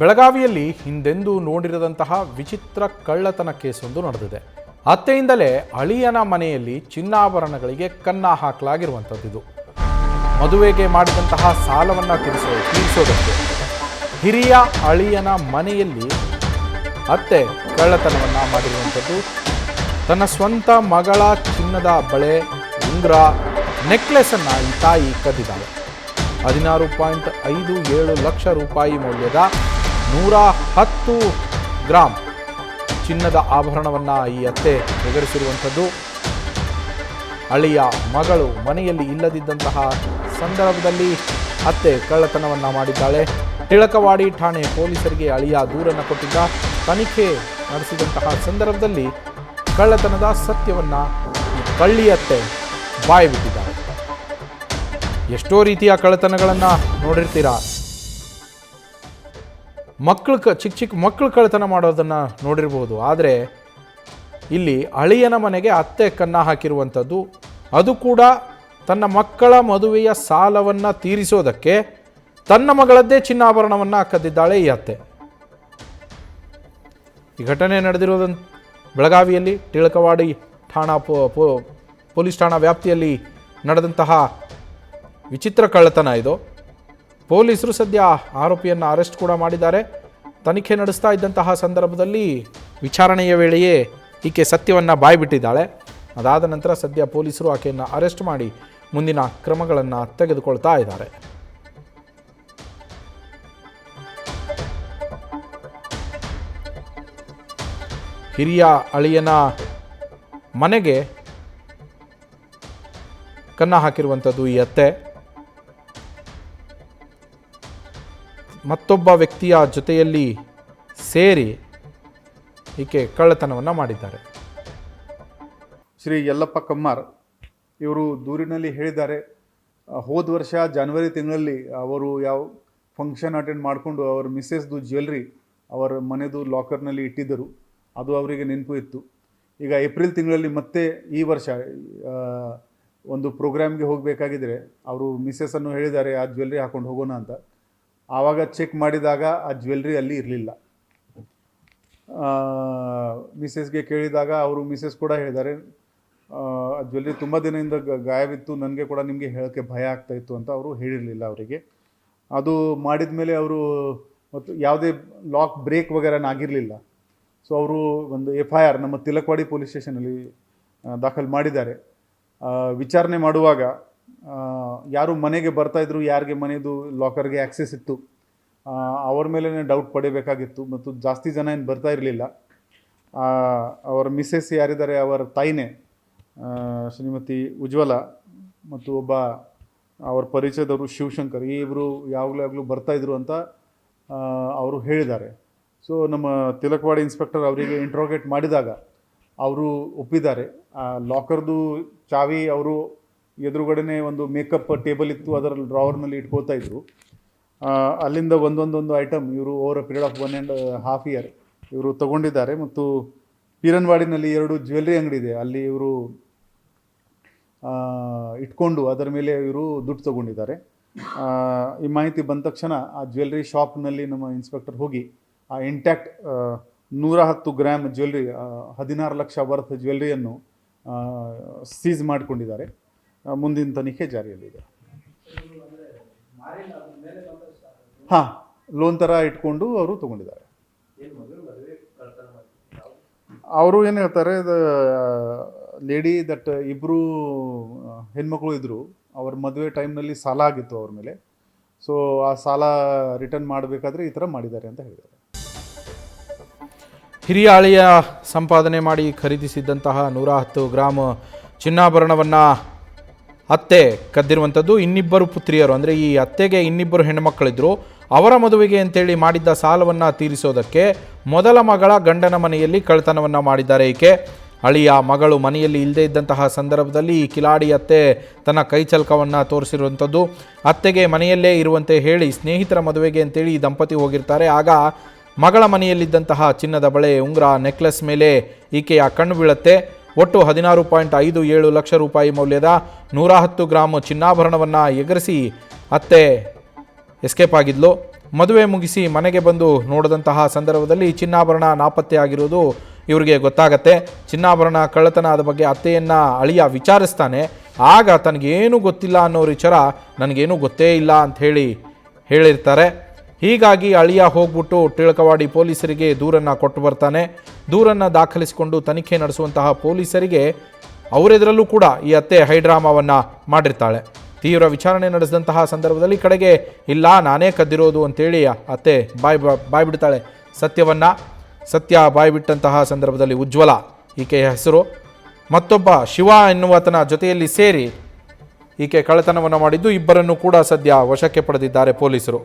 ಬೆಳಗಾವಿಯಲ್ಲಿ ಹಿಂದೆಂದೂ ನೋಡಿರದಂತಹ ವಿಚಿತ್ರ ಕಳ್ಳತನ ಕೇಸೊಂದು ನಡೆದಿದೆ. ಅತ್ತೆಯಿಂದಲೇ ಅಳಿಯನ ಮನೆಯಲ್ಲಿ ಚಿನ್ನಾಭರಣಗಳಿಗೆ ಕನ್ನ ಹಾಕಲಾಗಿರುವಂಥದ್ದು. ಮದುವೆಗೆ ಮಾಡಿದಂತಹ ಸಾಲವನ್ನು ತೀರಿಸೋದಕ್ಕೆ ಹಿರಿಯ ಅಳಿಯನ ಮನೆಯಲ್ಲಿ ಅತ್ತೆ ಕಳ್ಳತನವನ್ನು ಮಾಡಿರುವಂಥದ್ದು. ತನ್ನ ಸ್ವಂತ ಮಗಳ ಚಿನ್ನದ ಬಳೆ, ಉಂಗುರ, ನೆಕ್ಲೆಸನ್ನು ಈ ತಾಯಿ ಕದ್ದಿದ್ದಾಳೆ. 16.57 ಲಕ್ಷ ರೂಪಾಯಿ ಮೌಲ್ಯದ 110 ಗ್ರಾಂ ಚಿನ್ನದ ಆಭರಣವನ್ನು ಈ ಅತ್ತೆ ಎಗರಿಸಿರುವಂಥದ್ದು. ಅಳಿಯ ಮಗಳು ಮನೆಯಲ್ಲಿ ಇಲ್ಲದಿದ್ದಂತಹ ಸಂದರ್ಭದಲ್ಲಿ ಅತ್ತೆ ಕಳ್ಳತನವನ್ನು ಮಾಡಿದ್ದಾಳೆ. ಟಿಳಕವಾಡಿ ಠಾಣೆ ಪೊಲೀಸರಿಗೆ ಅಳಿಯ ದೂರನ್ನು ಕೊಟ್ಟಿದ್ದ. ತನಿಖೆ ನಡೆಸಿದಂತಹ ಸಂದರ್ಭದಲ್ಲಿ ಕಳ್ಳತನದ ಸತ್ಯವನ್ನು ಕಳ್ಳಿಯತ್ತೆ ಬಾಯಿ ಬಿಟ್ಟಿದ್ದಾರೆ. ಎಷ್ಟೋ ರೀತಿಯ ಕಳ್ಳತನಗಳನ್ನು ನೋಡಿರ್ತೀರಾ. ಚಿಕ್ಕ ಮಕ್ಕಳು ಕಳ್ಳತನ ಮಾಡೋದನ್ನು ನೋಡಿರ್ಬೋದು. ಆದರೆ ಇಲ್ಲಿ ಅಳಿಯನ ಮನೆಗೆ ಅತ್ತೆ ಕನ್ನ ಹಾಕಿರುವಂಥದ್ದು, ಅದು ಕೂಡ ತನ್ನ ಮಕ್ಕಳ ಮದುವೆಯ ಸಾಲವನ್ನು ತೀರಿಸೋದಕ್ಕೆ ತನ್ನ ಮಗಳದ್ದೇ ಚಿನ್ನಾಭರಣವನ್ನು ಕದ್ದಿದ್ದಾಳೆ ಈ ಅತ್ತೆ. ಈ ಘಟನೆ ನಡೆದಿರೋದಂತ ಬೆಳಗಾವಿಯಲ್ಲಿ ಟಿಳಕವಾಡಿ ಠಾಣಾ ಪೊಲೀಸ್ ಠಾಣಾ ವ್ಯಾಪ್ತಿಯಲ್ಲಿ ನಡೆದಂತಹ ವಿಚಿತ್ರ ಕಳ್ಳತನ ಇದು. ಪೊಲೀಸರು ಸದ್ಯ ಆರೋಪಿಯನ್ನು ಅರೆಸ್ಟ್ ಕೂಡ ಮಾಡಿದ್ದಾರೆ. ತನಿಖೆ ನಡೆಸ್ತಾ ಇದ್ದಂತಹ ಸಂದರ್ಭದಲ್ಲಿ ವಿಚಾರಣೆಯ ವೇಳೆಯೇ ಈಕೆ ಸತ್ಯವನ್ನು ಬಾಯ್ಬಿಟ್ಟಿದ್ದಾಳೆ. ಅದಾದ ನಂತರ ಸದ್ಯ ಪೊಲೀಸರು ಆಕೆಯನ್ನು ಅರೆಸ್ಟ್ ಮಾಡಿ ಮುಂದಿನ ಕ್ರಮಗಳನ್ನು ತೆಗೆದುಕೊಳ್ತಾ ಇದ್ದಾರೆ. ಹಿರಿಯ ಅಳಿಯನ ಮನೆಗೆ ಕನ್ನ ಹಾಕಿರುವಂಥದ್ದು ಈ ಅತ್ತೆ. ಮತ್ತೊಬ್ಬ ವ್ಯಕ್ತಿಯ ಜೊತೆಯಲ್ಲಿ ಸೇರಿ ಈಕೆ ಕಳ್ಳತನವನ್ನು ಮಾಡಿದ್ದಾರೆ. ಶ್ರೀ ಯಲ್ಲಪ್ಪ ಕಮ್ಮಾರ್ ಇವರು ದೂರಿನಲ್ಲಿ ಹೇಳಿದ್ದಾರೆ, ಹೋದ ವರ್ಷ ಜನವರಿ ತಿಂಗಳಲ್ಲಿ ಅವರು ಯಾವ ಫಂಕ್ಷನ್ ಅಟೆಂಡ್ ಮಾಡಿಕೊಂಡು ಅವರ ಮಿಸ್ಸೆಸ್ದು ಜ್ಯುವೆಲ್ರಿ ಅವರ ಮನೆದು ಲಾಕರ್ನಲ್ಲಿ ಇಟ್ಟಿದ್ದರು. ಅದು ಅವರಿಗೆ ನೆನಪು ಇತ್ತು. ಈಗ ಏಪ್ರಿಲ್ ತಿಂಗಳಲ್ಲಿ ಮತ್ತೆ ಈ ವರ್ಷ ಒಂದು ಪ್ರೋಗ್ರಾಮ್ಗೆ ಹೋಗಬೇಕಾಗಿದ್ದರೆ ಅವರು ಮಿಸ್ಸೆಸ್ಸನ್ನು ಹೇಳಿದ್ದಾರೆ ಆ ಜ್ಯುವೆಲ್ರಿ ಹಾಕೊಂಡು ಹೋಗೋಣ ಅಂತ. ಆವಾಗ ಚೆಕ್ ಮಾಡಿದಾಗ ಆ ಜ್ಯುವೆಲ್ರಿ ಅಲ್ಲಿ ಇರಲಿಲ್ಲ. ಮಿಸ್ಸೆಸ್ಗೆ ಕೇಳಿದಾಗ ಮಿಸ್ಸೆಸ್ ಕೂಡ ಹೇಳಿದ್ದಾರೆ, ಆ ಜ್ಯುವೆಲ್ರಿ ತುಂಬ ದಿನದಿಂದ ಗಾಯಬಿತ್ತು, ನನಗೆ ಕೂಡ ನಿಮಗೆ ಹೇಳೋಕ್ಕೆ ಭಯ ಆಗ್ತಾಯಿತ್ತು ಅಂತ ಅವರು ಹೇಳಿರಲಿಲ್ಲ ಅವರಿಗೆ. ಅದು ಮಾಡಿದ ಮೇಲೆ ಅವರು ಮತ್ತು ಯಾವುದೇ ಲಾಕ್ ಬ್ರೇಕ್ ವಗೇರನಾಗಿರಲಿಲ್ಲ. ಸೊ ಅವರು ಒಂದು FIR ನಮ್ಮ ತಿಲಕವಾಡಿ ಪೊಲೀಸ್ ಸ್ಟೇಷನಲ್ಲಿ ದಾಖಲು ಮಾಡಿದ್ದಾರೆ. ವಿಚಾರಣೆ ಮಾಡುವಾಗ ಯಾರು ಮನೆಗೆ ಬರ್ತಾಯಿದ್ರು, ಯಾರಿಗೆ ಮನೆಯದು ಲಾಕರ್ಗೆ ಆ್ಯಕ್ಸೆಸ್ ಇತ್ತು ಅವ್ರ ಮೇಲೇ ಡೌಟ್ ಪಡಿಬೇಕಾಗಿತ್ತು. ಮತ್ತು ಜಾಸ್ತಿ ಜನ ಏನು ಬರ್ತಾ ಇರಲಿಲ್ಲ. ಅವರ ಮಿಸ್ಸೆಸ್ ಯಾರಿದ್ದಾರೆ ಅವರ ತಾಯಿನೇ ಶ್ರೀಮತಿ ಉಜ್ವಲ ಮತ್ತು ಒಬ್ಬ ಅವ್ರ ಪರಿಚಯದವರು ಶಿವಶಂಕರ್, ಈ ಇಬ್ಬರು ಯಾವಾಗಲೂ ಬರ್ತಾಯಿದ್ರು ಅಂತ ಅವರು ಹೇಳಿದ್ದಾರೆ. ಸೊ ನಮ್ಮ ತಿಲಕವಾಡಿ ಇನ್ಸ್ಪೆಕ್ಟರ್ ಅವರಿಗೆ ಇಂಟ್ರೋಗೇಟ್ ಮಾಡಿದಾಗ ಅವರು ಒಪ್ಪಿದ್ದಾರೆ. ಆ ಲಾಕರ್ದು ಚಾವಿ ಅವರು ಎದುರುಗಡೆನೇ ಒಂದು ಮೇಕಪ್ ಟೇಬಲ್ ಇತ್ತು, ಅದರ ಡ್ರಾವರ್ನಲ್ಲಿ ಇಟ್ಕೊಳ್ತಾ ಇದ್ರು. ಅಲ್ಲಿಂದ ಒಂದೊಂದೊಂದು ಐಟಮ್ ಇವರು over a period of 1.5 year ಇವರು ತಗೊಂಡಿದ್ದಾರೆ. ಮತ್ತು ಪೀರನ್ವಾಡಿನಲ್ಲಿ 2 ಜ್ಯುವೆಲ್ರಿ ಅಂಗಡಿ ಇದೆ, ಅಲ್ಲಿ ಇವರು ಇಟ್ಕೊಂಡು ಅದರ ಮೇಲೆ ಇವರು ದುಡ್ಡು ತಗೊಂಡಿದ್ದಾರೆ. ಈ ಮಾಹಿತಿ ಬಂದ ತಕ್ಷಣ ಆ ಜ್ಯುವೆಲ್ರಿ ಶಾಪ್ನಲ್ಲಿ ನಮ್ಮ ಇನ್ಸ್ಪೆಕ್ಟರ್ ಹೋಗಿ ಆ ಇಂಟ್ಯಾಕ್ಟ್ 110 ಗ್ರಾಮ್ ಜ್ಯುವೆಲ್ರಿ 16 ಲಕ್ಷ ವರ್ತ್ ಜ್ಯುವೆಲ್ರಿಯನ್ನು ಸೀಸ್ ಮಾಡಿಕೊಂಡಿದ್ದಾರೆ. ಮುಂದಿನ ತನಿಖೆ ಜಾರಿಯಲ್ಲಿದೆ. ಹಾಂ, ಲೋನ್ ಥರ ಇಟ್ಕೊಂಡು ಅವರು ತೊಗೊಂಡಿದ್ದಾರೆ. ಅವರು ಏನು ಹೇಳ್ತಾರೆ, ಲೇಡಿ ದಟ್ ಇಬ್ಬರು ಹೆಣ್ಮಕ್ಳು ಇದ್ದರು, ಅವ್ರ ಮದುವೆ ಟೈಮ್ನಲ್ಲಿ ಸಾಲ ಆಗಿತ್ತು ಅವ್ರ ಮೇಲೆ. ಸೊ ಆ ಸಾಲ ರಿಟರ್ನ್ ಮಾಡಬೇಕಾದ್ರೆ ಈ ಥರ ಮಾಡಿದ್ದಾರೆ ಅಂತ ಹೇಳಿದ್ದಾರೆ. ಹಿರಿಯ ಅಳಿಯ ಸಂಪಾದನೆ ಮಾಡಿ ಖರೀದಿಸಿದ್ದಂತಹ 110 ಗ್ರಾಮ್ ಚಿನ್ನಾಭರಣವನ್ನು ಅತ್ತೆ ಕದ್ದಿರುವಂಥದ್ದು. ಇನ್ನಿಬ್ಬರು ಪುತ್ರಿಯರು, ಅಂದರೆ ಈ ಅತ್ತೆಗೆ ಇನ್ನಿಬ್ಬರು ಹೆಣ್ಣುಮಕ್ಕಳಿದ್ದರು, ಅವರ ಮದುವೆಗೆ ಅಂತೇಳಿ ಮಾಡಿದ್ದ ಸಾಲವನ್ನು ತೀರಿಸೋದಕ್ಕೆ ಮೊದಲ ಮಗಳ ಗಂಡನ ಮನೆಯಲ್ಲಿ ಕಳ್ಳತನವನ್ನು ಮಾಡಿದ್ದಾರೆ ಈಕೆ. ಅಳಿಯ ಮಗಳು ಮನೆಯಲ್ಲಿ ಇಲ್ಲದೇ ಇದ್ದಂತಹ ಸಂದರ್ಭದಲ್ಲಿ ಈ ಕಿಲಾಡಿ ಅತ್ತೆ ತನ್ನ ಕೈಚಲ್ಕವನ್ನು ತೋರಿಸಿರುವಂಥದ್ದು. ಅತ್ತೆಗೆ ಮನೆಯಲ್ಲೇ ಇರುವಂತೆ ಹೇಳಿ ಸ್ನೇಹಿತರ ಮದುವೆಗೆ ಅಂತೇಳಿ ಈ ದಂಪತಿ ಹೋಗಿರ್ತಾರೆ. ಆಗ ಮಗಳ ಮನೆಯಲ್ಲಿದ್ದಂತಹ ಚಿನ್ನದ ಬಳೆ, ಉಂಗುರ, ನೆಕ್ಲೆಸ್ ಮೇಲೆ ಈಕೆಯ ಕಣ್ಣು ಬೀಳುತ್ತೆ. ಒಟ್ಟು 16.57 ಲಕ್ಷ ರೂಪಾಯಿ ಮೌಲ್ಯದ 110 ಗ್ರಾಮ್ ಚಿನ್ನಾಭರಣವನ್ನು ಎಗರಿಸಿ ಅತ್ತೆ ಎಸ್ಕೇಪ್ ಆಗಿದ್ಲು. ಮದುವೆ ಮುಗಿಸಿ ಮನೆಗೆ ಬಂದು ನೋಡಿದಂತಹ ಸಂದರ್ಭದಲ್ಲಿ ಚಿನ್ನಾಭರಣ ನಾಪತ್ತೆಯಾಗಿರುವುದು ಇವರಿಗೆ ಗೊತ್ತಾಗತ್ತೆ. ಚಿನ್ನಾಭರಣ ಕಳ್ಳತನ ಆದ ಬಗ್ಗೆ ಅತ್ತೆಯನ್ನು ಅಳಿಯ ವಿಚಾರಿಸ್ತಾನೆ. ಆಗ ತನಗೇನು ಗೊತ್ತಿಲ್ಲ ಅನ್ನೋ ವಿಚಾರ ನನಗೇನು ಗೊತ್ತೇ ಇಲ್ಲ ಅಂತ ಹೇಳಿರ್ತಾರೆ. ಹೀಗಾಗಿ ಅಳಿಯ ಹೋಗ್ಬಿಟ್ಟು ಟಿಳಕವಾಡಿ ಪೊಲೀಸರಿಗೆ ದೂರನ್ನು ಕೊಟ್ಟು ಬರ್ತಾನೆ. ದೂರನ್ನು ದಾಖಲಿಸಿಕೊಂಡು ತನಿಖೆ ನಡೆಸುವಂತಹ ಪೊಲೀಸರಿಗೆ ಅವರೆದುರಲ್ಲೂ ಕೂಡ ಈ ಅತ್ತೆ ಹೈಡ್ರಾಮಾವನ್ನು ಮಾಡಿರ್ತಾಳೆ. ತೀವ್ರ ವಿಚಾರಣೆ ನಡೆಸಿದಂತಹ ಸಂದರ್ಭದಲ್ಲಿ ಕಡೆಗೆ ಇಲ್ಲ ನಾನೇ ಕದ್ದಿರೋದು ಅಂತೇಳಿ ಅತ್ತೆ ಬಾಯ್ ಬಿಡ್ತಾಳೆ ಸತ್ಯ ಬಾಯ್ಬಿಟ್ಟಂತಹ ಸಂದರ್ಭದಲ್ಲಿ ಉಜ್ವಲ ಈಕೆಯ ಹೆಸರು, ಮತ್ತೊಬ್ಬ ಶಿವ ಎನ್ನುವತನ ಜೊತೆಯಲ್ಲಿ ಸೇರಿ ಈಕೆ ಕಳ್ಳತನವನ್ನು ಮಾಡಿದ್ದು. ಇಬ್ಬರನ್ನು ಕೂಡ ಸದ್ಯ ವಶಕ್ಕೆ ಪಡೆದಿದ್ದಾರೆ ಪೊಲೀಸರು.